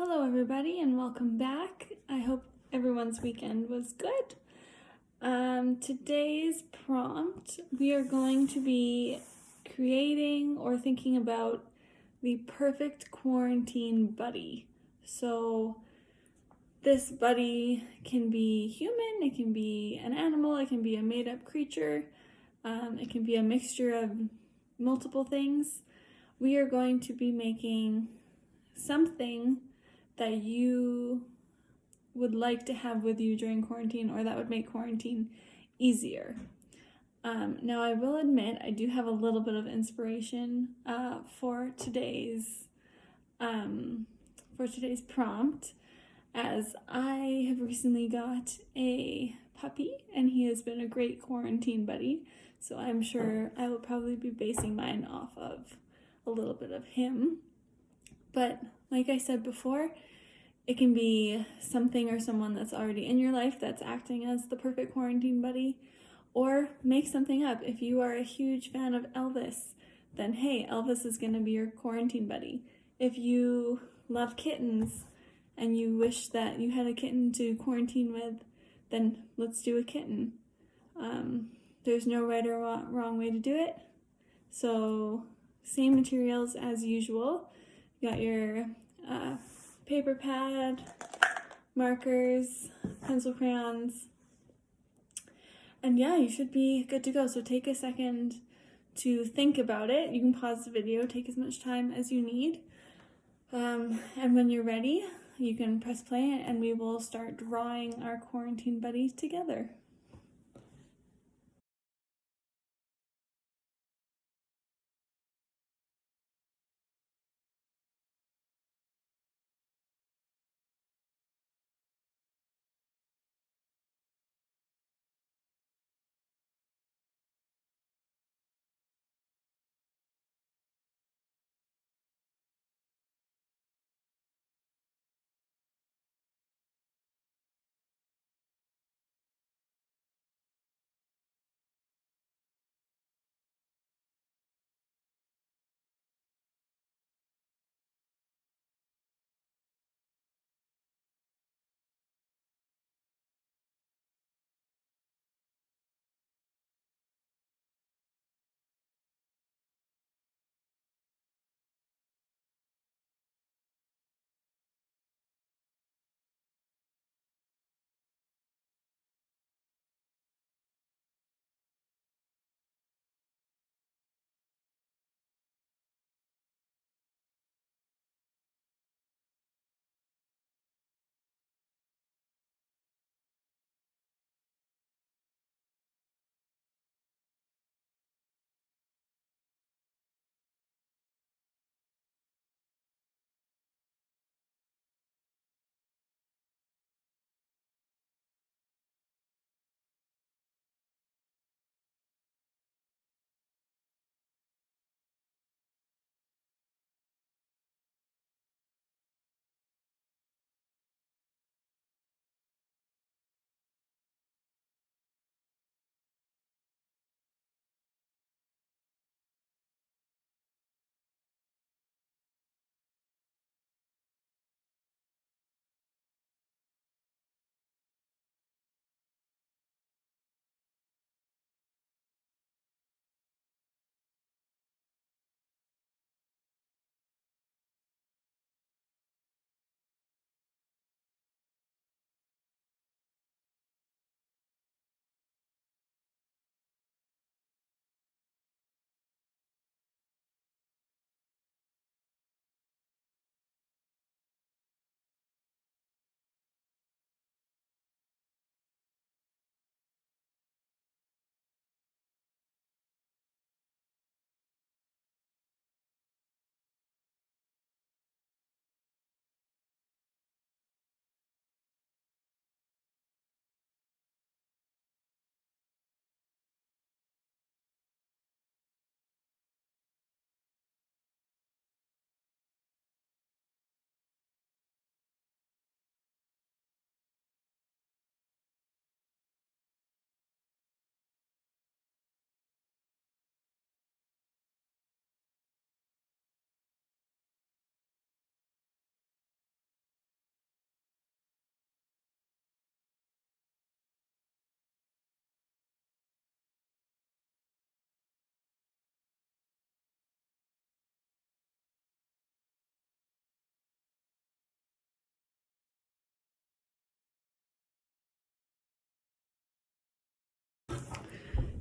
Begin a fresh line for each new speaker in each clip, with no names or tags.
Hello, everybody, and welcome back. I hope everyone's weekend was good. Today's prompt, we are going to be creating or thinking about the perfect quarantine buddy. So, this buddy can be human, it can be an animal, it can be a made up creature, it can be a mixture of multiple things. We are going to be making something that you would like to have with you during quarantine or that would make quarantine easier. Now, I will admit I do have a little bit of inspiration for today's prompt, as I have recently got a puppy and he has been a great quarantine buddy. So I'm sure I will probably be basing mine off of a little bit of him. But like I said before, it can be something or someone that's already in your life that's acting as the perfect quarantine buddy, or make something up. If you are a huge fan of Elvis, then hey, Elvis is going to be your quarantine buddy. If you love kittens and you wish that you had a kitten to quarantine with, then let's do a kitten. There's no right or wrong way to do it. So same materials as usual. You got your paper pad, markers, pencil crayons, and yeah, you should be good to go. So take a second to think about it. You can pause the video, take as much time as you need, and when you're ready, you can press play and we will start drawing our quarantine buddies together.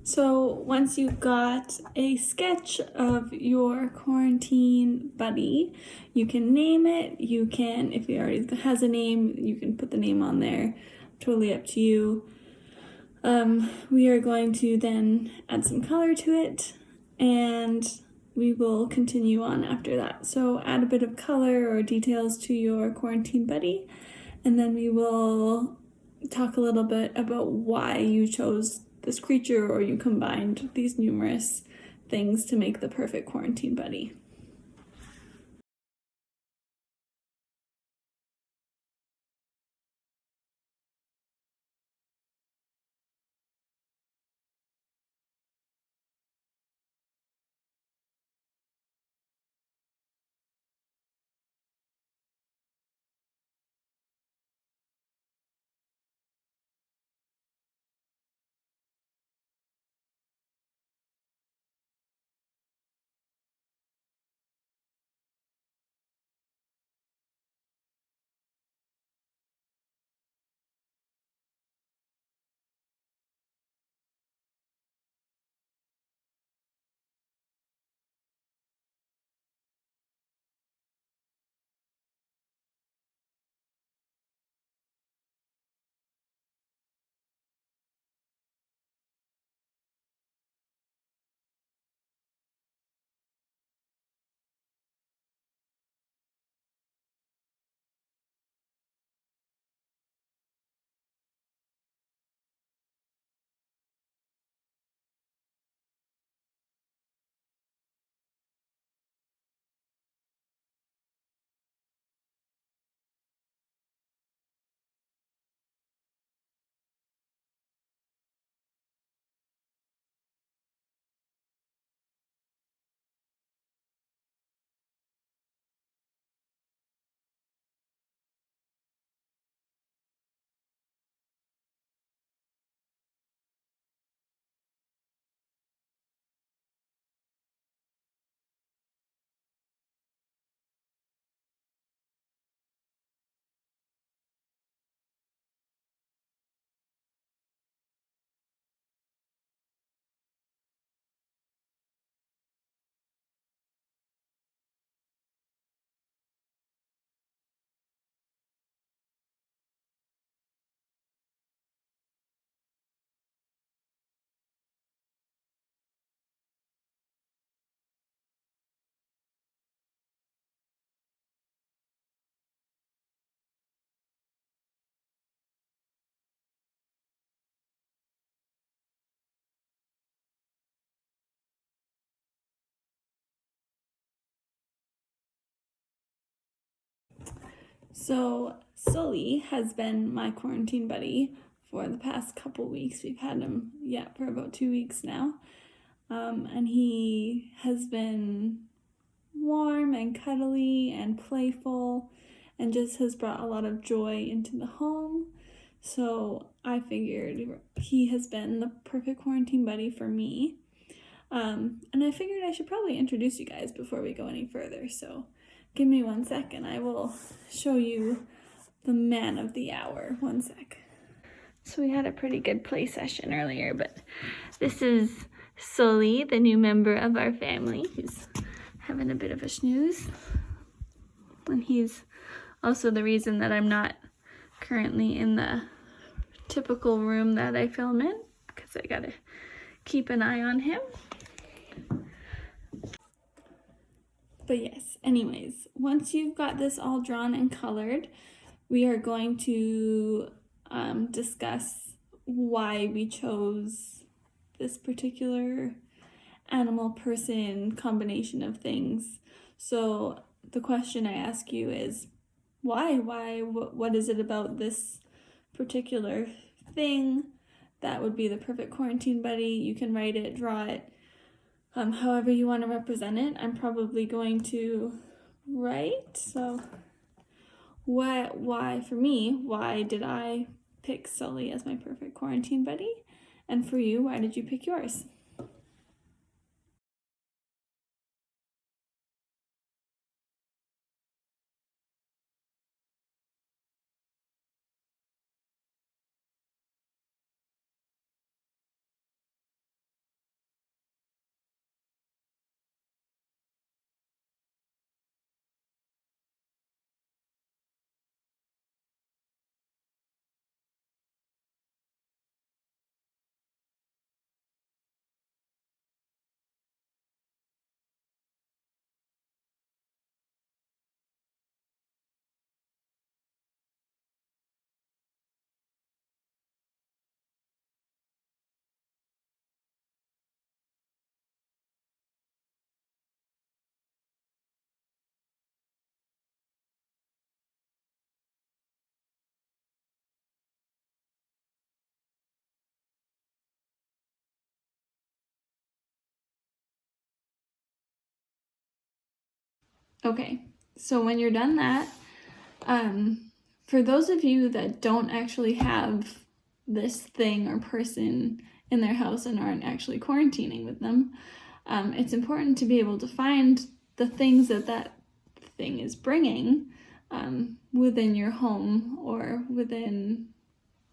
So once you've got a sketch of your quarantine buddy, you can name it. You can, if it already has a name, you can put the name on there. Totally up to you. We are going to then add some color to it, and we will continue on after that. So add a bit of color or details to your quarantine buddy, and then we will talk a little bit about why you chose this creature or you combined these numerous things to make the perfect quarantine buddy. So Sully has been my quarantine buddy for the past couple weeks. We've had him, for about 2 weeks now. And he has been warm and cuddly and playful and just has brought a lot of joy into the home. So I figured he has been the perfect quarantine buddy for me. And I figured I should probably introduce you guys before we go any further. So give me 1 second. I will show you the man of the hour. 1 sec. So we had a pretty good play session earlier, but this is Sully, the new member of our family. He's having a bit of a snooze. And he's also the reason that I'm not currently in the typical room that I film in, because I gotta keep an eye on him. But yes, anyways, once you've got this all drawn and colored, we are going to discuss why we chose this particular animal person combination of things. So the question I ask you is why? What is it about this particular thing that would be the perfect quarantine buddy? You can write it, draw it, however you want to represent it. I'm probably going to write. So why for me, why did I pick Sully as my perfect quarantine buddy? And for you, why did you pick yours? Okay, so when you're done that, for those of you that don't actually have this thing or person in their house and aren't actually quarantining with them, it's important to be able to find the things that thing is bringing within your home or within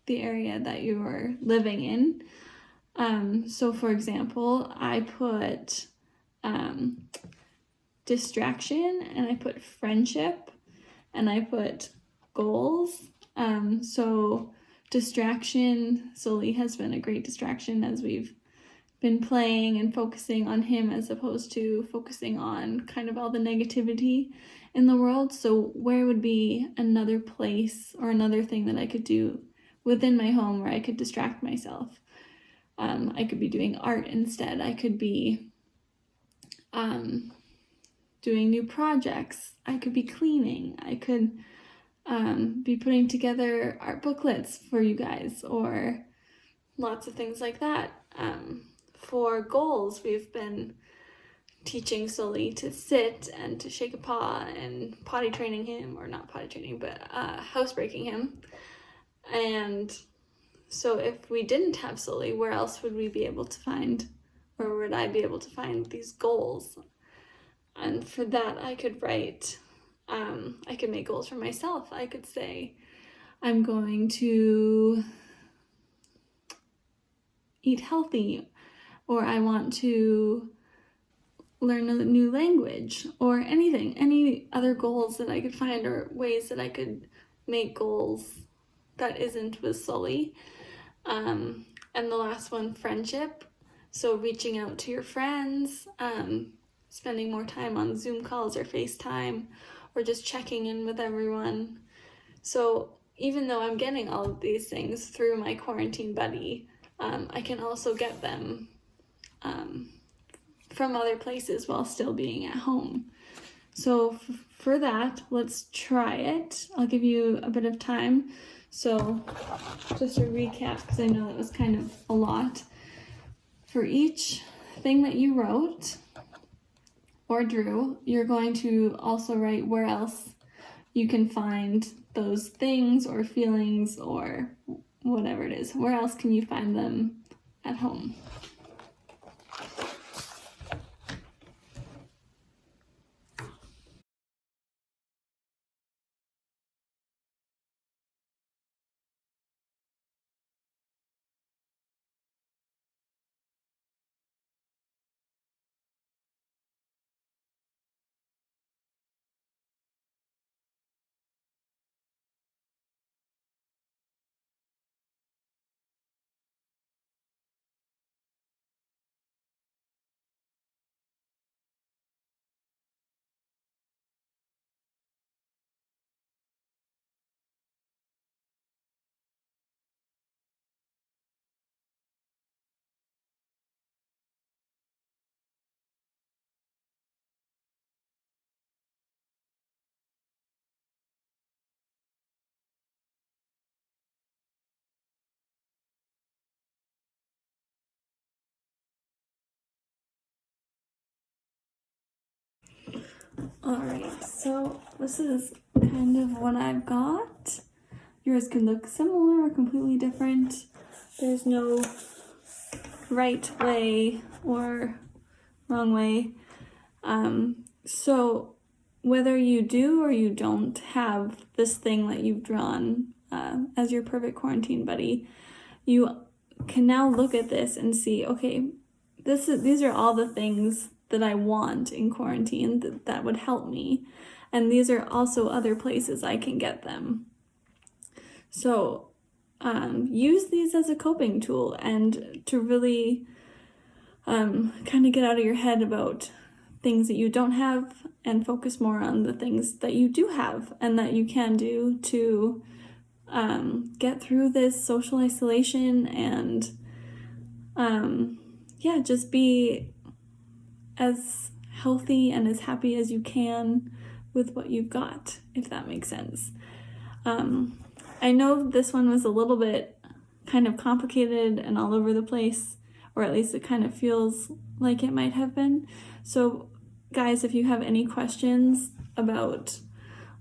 the area that you are living in. So for example, I put distraction, and I put friendship, and I put goals. So distraction, Sully has been a great distraction as we've been playing and focusing on him as opposed to focusing on kind of all the negativity in the world. So where would be another place or another thing that I could do within my home where I could distract myself? I could be doing art instead. I could be doing new projects. I could be cleaning. I could be putting together art booklets for you guys, or lots of things like that. For goals, we've been teaching Sully to sit and to shake a paw and potty training him, or not potty training, but housebreaking him. And so if we didn't have Sully, where else would we be able to find, or would I be able to find these goals? And for that, I could write, I could make goals for myself. I could say, I'm going to eat healthy, or I want to learn a new language, or anything, any other goals that I could find, or ways that I could make goals that isn't with Sully. And the last one, friendship. So reaching out to your friends, spending more time on Zoom calls or FaceTime, or just checking in with everyone. So even though I'm getting all of these things through my quarantine buddy, I can also get them from other places while still being at home. So for that, let's try it. I'll give you a bit of time. So just to recap, because I know that was kind of a lot. For each thing that you wrote or drew, you're going to also write where else you can find those things or feelings or whatever it is. Where else can you find them at home? Alright, so this is kind of what I've got. Yours could look similar or completely different. There's no right way or wrong way. So whether you do or you don't have this thing that you've drawn as your perfect quarantine buddy, you can now look at this and see, okay, these are all the things that I want in quarantine that would help me. And these are also other places I can get them. So use these as a coping tool and to really kind of get out of your head about things that you don't have and focus more on the things that you do have and that you can do to get through this social isolation and just be as healthy and as happy as you can with what you've got, if that makes sense. I know this one was a little bit kind of complicated and all over the place, or at least it kind of feels like it might have been. So guys, if you have any questions about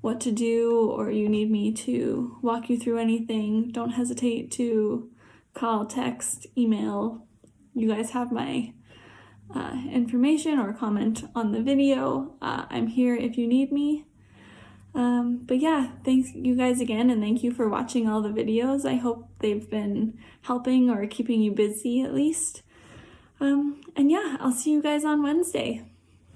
what to do or you need me to walk you through anything, don't hesitate to call, text, email. You guys have my information, or comment on the video. I'm here if you need me. But yeah, thanks you guys again, and thank you for watching all the videos. I hope they've been helping or keeping you busy at least. And yeah, I'll see you guys on Wednesday.